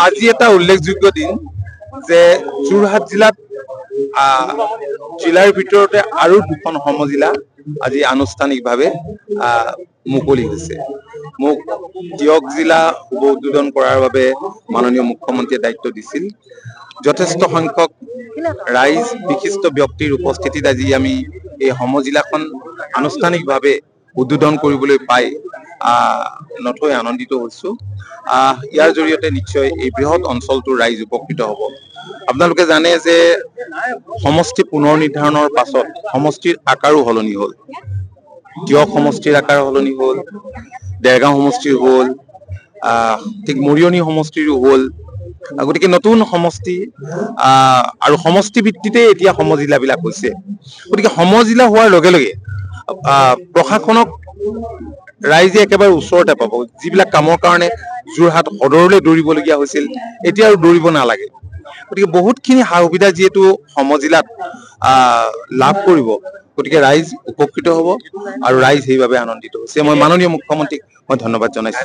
আজি এটা উল্লেখযোগ্য দিন যে যোৰহাট জিলাত জিলাৰ ভিতৰতে আৰু দুখন সমজিলা আজি আনুষ্ঠানিকভাৱে মুকলি হৈছে। মোক তিয়ক জিলা শুভ উদ্বোধন কৰাৰ বাবে মাননীয় মুখ্যমন্ত্ৰীয়ে দায়িত্ব দিছিল। যথেষ্ট সংখ্যক ৰাইজ বিশিষ্ট ব্যক্তিৰ উপস্থিতিত আজি আমি এই সমজিলাখন আনুষ্ঠানিকভাৱে উদ্বোধন কৰিবলৈ পাই নথৈ আনন্দিত হৈছো। ইয়াৰ জৰিয়তে নিশ্চয় এই বৃহৎ অঞ্চলটোৰ ৰাইজ উপকৃত হ'ব। আপোনালোকে জানে যে সমষ্টি পুনৰ নিৰ্ধাৰণৰ পাছত সমষ্টিৰ আকাৰো সলনি হ'ল। তিয়ক সমষ্টিৰ আকাৰ সলনি হ'ল, দেৰগাঁও সমষ্টিৰ হ'ল, ঠিক মৰিয়নি সমষ্টিৰো হ'ল। গতিকে নতুন সমষ্টি আৰু সমষ্টি ভিত্তিতে এতিয়া সমজিলাবিলাক হৈছে। গতিকে সমজিলা হোৱাৰ লগে লগে প্ৰশাসনক ৰাইজে একেবাৰে ওচৰতে পাব। যিবিলাক কামৰ কাৰণে যোৰহাট সদৰলৈ দৌৰিবলগীয়া হৈছিল, এতিয়া আৰু দৌৰিব নালাগে। গতিকে বহুতখিনি সা সুবিধা যিহেতু সমজিলাত লাভ কৰিব, গতিকে ৰাইজ উপকৃত হ'ব আৰু ৰাইজ সেইবাবে আনন্দিত হৈছে। মই মাননীয় মুখ্যমন্ত্ৰীক মই ধন্যবাদ জনাইছো।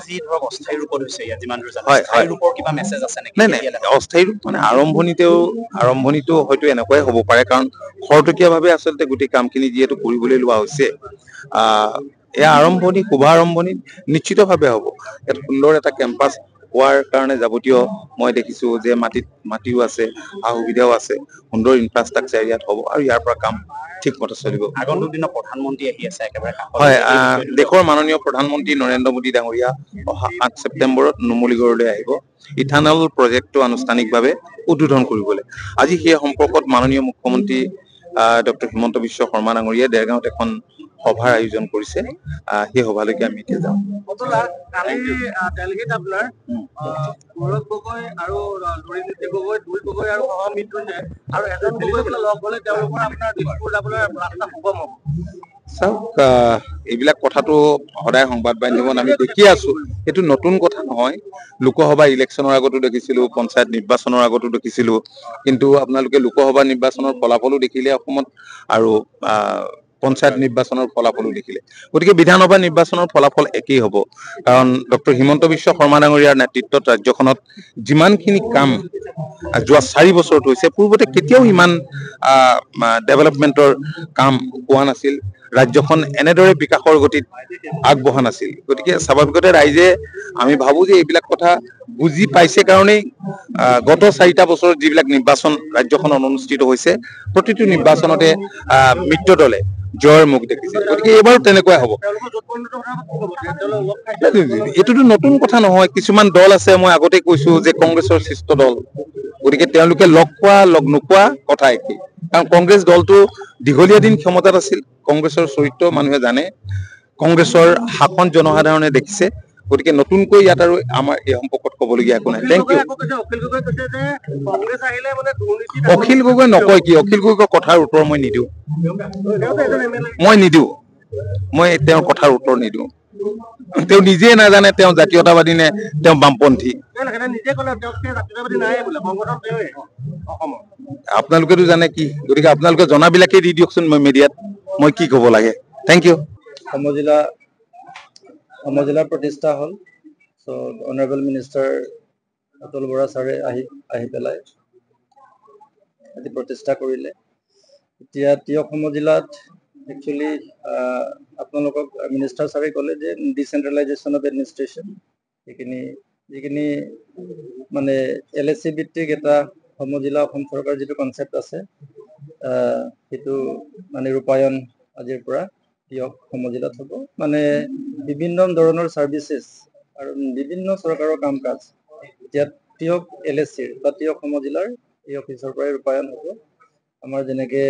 নাই নাই, অস্থায়ী ৰূপ মানে আৰম্ভণিটো হয়তো এনেকুৱাই হ'ব পাৰে, কাৰণ খৰতকীয়াভাৱে আচলতে গোটেই কামখিনি যিহেতু কৰিবলৈ লোৱা হৈছে, এয়া আৰম্ভণি, শুভ আৰম্ভণি নিশ্চিতভাৱে হ'ব। ইয়াত সুন্দৰ এটা কেম্পাছ হোৱাৰ কাৰণে যাৱতীয় মই দেখিছো যে মাটিও আছে, সা সুবিধাও আছে, সুন্দৰ ইনফ্ৰাষ্ট্ৰাকচাৰ ইয়াত হ'ব আৰু ইয়াৰ পৰা কাম ঠিকমতে চলিব। আগন্তুক দিনত প্ৰধানমন্ত্ৰী আহি আছে একেবাৰে। হয়, দেশৰ মাননীয় প্ৰধানমন্ত্ৰী নৰেন্দ্ৰ মোদী ডাঙৰীয়া অহা 8 ছেপ্টেম্বৰত নুমলীগড়লৈ আহিব ইথানল প্ৰজেক্টটো আনুষ্ঠানিকভাৱে উদ্বোধন কৰিবলৈ। আজি সেই সম্পৰ্কত মাননীয় মুখ্যমন্ত্ৰী ডক্টৰ হিমন্ত বিশ্ব শৰ্মা ডাঙৰীয়াই দেৰগাঁৱত এখন সভাৰ আয়োজন কৰিছে। সেই সভালৈকে আমি এতিয়া যাওঁ। চাওক, এইবিলাক কথাটো সদায় সংবাদ মাধ্যমত আমি দেখি আছো, এইটো নতুন কথা নহয়। লোকসভা ইলেকশ্যনৰ আগতো দেখিছিলো, পঞ্চায়ত নিৰ্বাচনৰ আগতো দেখিছিলো, কিন্তু আপোনালোকে লোকসভা নিৰ্বাচনৰ ফলাফলো দেখিলে অসমত আৰু পঞ্চায়ত নিৰ্বাচনৰ ফলাফলো দেখিলে। গতিকে বিধানসভা নিৰ্বাচনৰ ফলাফল একেই হ'ব, কাৰণ ডক্টৰ হিমন্ত বিশ্ব শৰ্মা ডাঙৰীয়াৰ নেতৃত্বত ৰাজ্যখনত যিমানখিনি কাম যোৱা 4 বছৰত হৈছে, পূৰ্বতে কেতিয়াও ইমান ডেভেলপমেণ্টৰ কাম হোৱা নাছিল। ৰাজ্যখন এনেদৰে বিকাশৰ গতিত আগবঢ়া নাছিল। গতিকে স্বাভাৱিকতে ৰাইজে, আমি ভাবো যে এইবিলাক কথা বুজি পাইছে কাৰণেই গত 4টা বছৰত যিবিলাক নিৰ্বাচন ৰাজ্যখনত অনুষ্ঠিত হৈছে, প্ৰতিটো নিৰ্বাচনতে মিত্ৰ দলে জয়ৰ মুখ দেখিছে। গতিকে এইবাৰো তেনেকুৱাই হ'ব। এইটোতো নতুন কথা নহয়। কিছুমান দল আছে, মই আগতে কৈছো যে কংগ্ৰেছৰ সৃষ্ট দল, গতিকে তেওঁলোকে লগ পোৱা লগ নোপোৱা কথা একেই। কাৰণ কংগ্ৰেছ দলটো দীঘলীয়া দিন ক্ষমতাত আছিল। কংগ্ৰেছৰ চৰিত্ৰ মানুহে জানে, কংগ্ৰেছৰ শাসন জনসাধাৰণে দেখিছে। গতিকে নতুনকৈ ইয়াত আৰু আমাৰ এই সম্পৰ্কত ক'বলগীয়া একো নাই। Thank U. অখিল গগৈ নকয় কি? অখিল গগৈৰ কথাৰ উত্তৰ মই নিদিওঁ। মই তেওঁৰ কথাৰ উত্তৰ নিদিওঁ। তেওঁ নিজে নাজানে তেওঁ জাতীয়তাবাদী নে তেওঁ বামপন্থী। আপোনালোকেতো জানে কি, গতিকে আপোনালোকে জনাবিলাকে দি দিয়কচোন মই মিডিয়াত, মই কি ক'ব লাগে। Thank U. সমজিলা প্ৰতিষ্ঠা হ'ল। চ' অনাৰেবল মিনিষ্টাৰ অতুল বৰা ছাৰে আহি পেলাই আজি প্ৰতিষ্ঠা কৰিলে। এতিয়া তিয়ক সমজিলাত একচুৱেলি আপোনালোকক মিনিষ্টাৰ ছাৰে ক'লে যে ডিচেন্ট্ৰেলাইজেশ্যন অফ এডমিনিষ্ট্ৰেশ্যন, যিখিনি মানে LAC ভিত্তিক এটা সমজিলা অসম চৰকাৰৰ যিটো কনচেপ্ট আছে, সেইটো মানে ৰূপায়ণ আজিৰ পৰা তিয়ক সমজিলাত হ'ব। মানে বিভিন্ন ধৰণৰ চাৰ্ভিচেছ আৰু বিভিন্ন চৰকাৰৰ কাম কাজ এতিয়া তিয়ক LACৰ বা তিয়ক সমজিলাৰ এই অফিচৰ পৰাই ৰূপায়ণ হ'ব। আমাৰ যেনেকে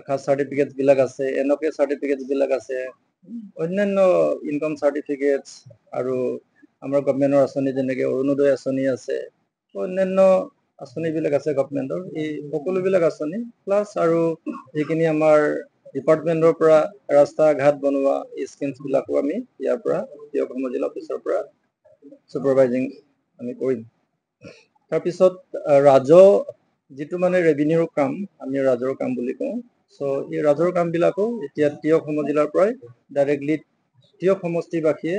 কাষ্ট চাৰ্টিফিকেটছ বিলাক আছে, NOK চাৰ্টিফিকেটছ বিলাক আছে, অন্যান্য ইনকাম চাৰ্টিফিকেটছ, আৰু আমাৰ গভমেণ্টৰ আঁচনি যেনেকে অৰুণোদয় আঁচনি আছে, অন্যান্য আঁচনিবিলাক আছে গভমেণ্টৰ, এই সকলোবিলাক আঁচনি প্লাছ আৰু যিখিনি আমাৰ ডিপাৰ্টমেণ্টৰ পৰা ৰাস্তা ঘাট বনোৱা এই স্কিমছ বিলাকো আমি ইয়াৰ পৰা তিয়ক সমজিলা অফিচৰ পৰা চুপাৰভাইজিং আমি কৰিম। তাৰপিছত ৰাজহ, যিটো মানে ৰেভিনিউৰ কাম, আমি ৰাজহৰ কাম বুলি কওঁ। চ' এই ৰাজহৰ কামবিলাকো এতিয়া তিয়ক সমজিলাৰ পৰাই ডাইৰেক্টলি তিয়ক সমষ্টিবাসীয়ে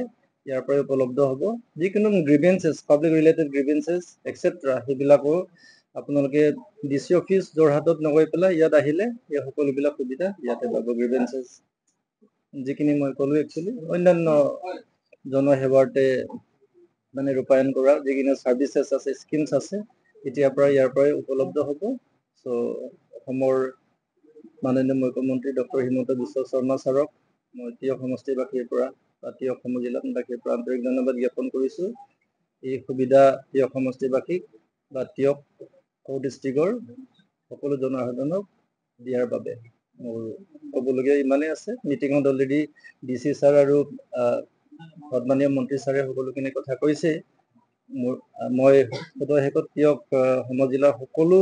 ইয়াৰ পৰাই উপলব্ধ হ'ব। যিকোনো গ্ৰিভেন্সেছ, পাব্লিক ৰিলেটেড গ্ৰিভেন্সেছ এক্সেট্ৰা সেইবিলাকো আপোনালোকে DC অফিচ যোৰহাটত নগৈ পেলাই ইয়াত আহিলে এই সকলোবিলাক সুবিধা ইয়াতে পাব। গ্ৰিভেন্সেছ যিখিনি মই ক'লো একচুৱেলি অন্যান্য জনসেৱাতে মানে ৰূপায়ণ কৰা যিখিনি ছাৰ্ভিচেছ আছে, স্কিমছ আছে, এতিয়াৰ পৰা ইয়াৰ পৰাই উপলব্ধ হ'ব। চ' অসমৰ মাননীয় মুখ্যমন্ত্ৰী ডক্টৰ হিমন্ত বিশ্ব শৰ্মা ছাৰক মই তিয়ক সমষ্টিবাসীৰ পৰা বা তিয়ক সমজিলাবাসীৰ পৰা আন্তৰিক ধন্যবাদ জ্ঞাপন কৰিছোঁ। এই সুবিধা তিয়ক সমষ্টিবাসীক বা তিয়ক ডিষ্ট্ৰিক্টৰ সকলো জনসাধাৰণক দিয়াৰ বাবে মোৰ ক'বলগীয়া ইমানেই আছে। মিটিঙত অলৰেডি DC ছাৰ আৰু সন্মানীয় মন্ত্ৰী ছাৰে সকলোখিনি কথা কৈছে। মই সদশেষত তিয়ক সমজিলাৰ সকলো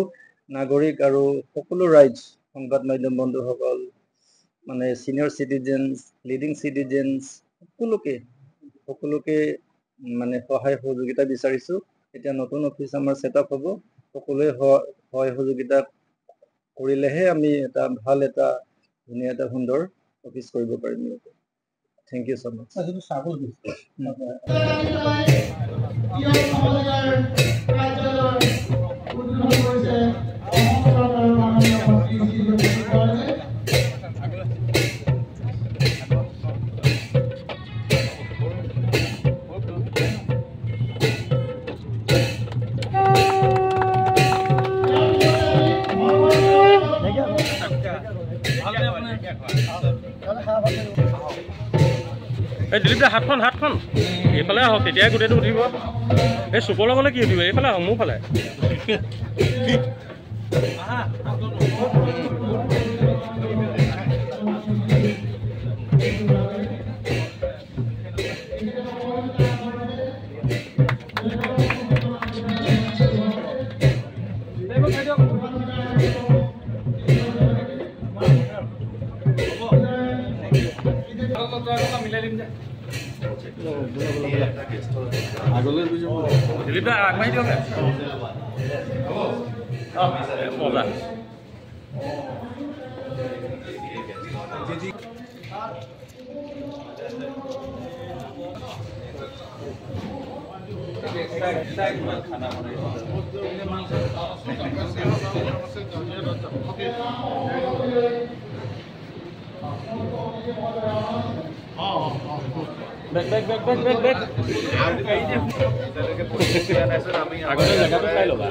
নাগৰিক আৰু সকলো ৰাইজ, সংবাদ মাধ্যম বন্ধুসকল, মানে চিনিয়ৰ চিটিজেনছ, লিডিং চিটিজেনছ, সকলোকে মানে সহায় সহযোগিতা বিচাৰিছোঁ। এতিয়া নতুন অফিচ আমাৰ ছেটআপ হ'ব, সকলোৱে সহায় সহযোগিতা কৰিলেহে আমি এটা ভাল এটা ধুনীয়া এটা সুন্দৰ অফিচ কৰিব পাৰিম। থেংক ইউ ছ' মাছ। এই দিলীপ দা হাতখন এইফালে আহক, তেতিয়াই গোটেইটো উঠিব। এই চুপৰ লগলে কি উঠিব? এইফালে আহক, মোৰ ফালে। দিলীপ দা আগবাঢ়ি দিয়ক। মজা। বেক আগতে জেগাটো চাই ল'বা।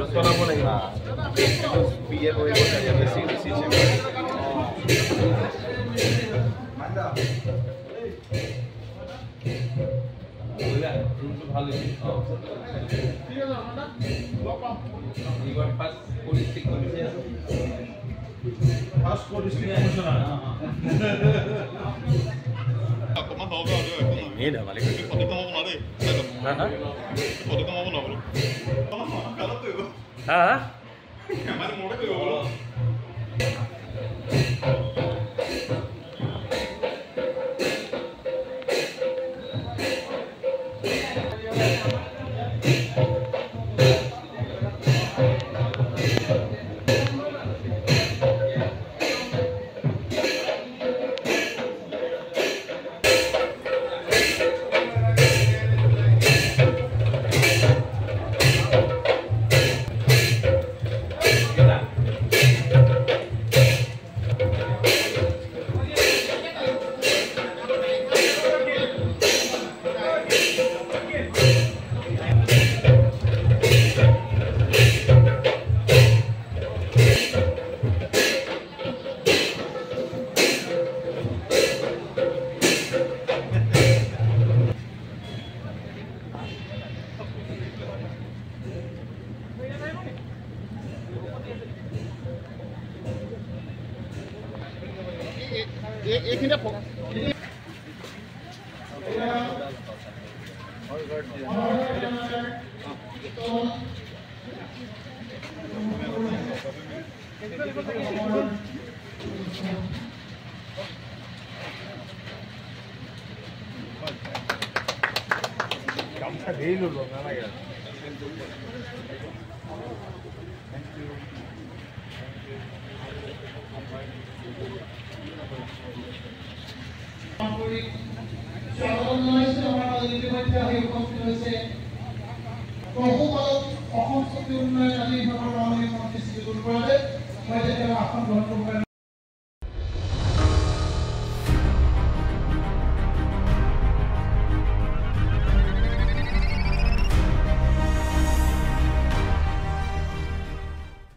এই ধেমালি হা Thank you. উন্নয়ন আদি মাননীয় মন্ত্ৰী শ্ৰী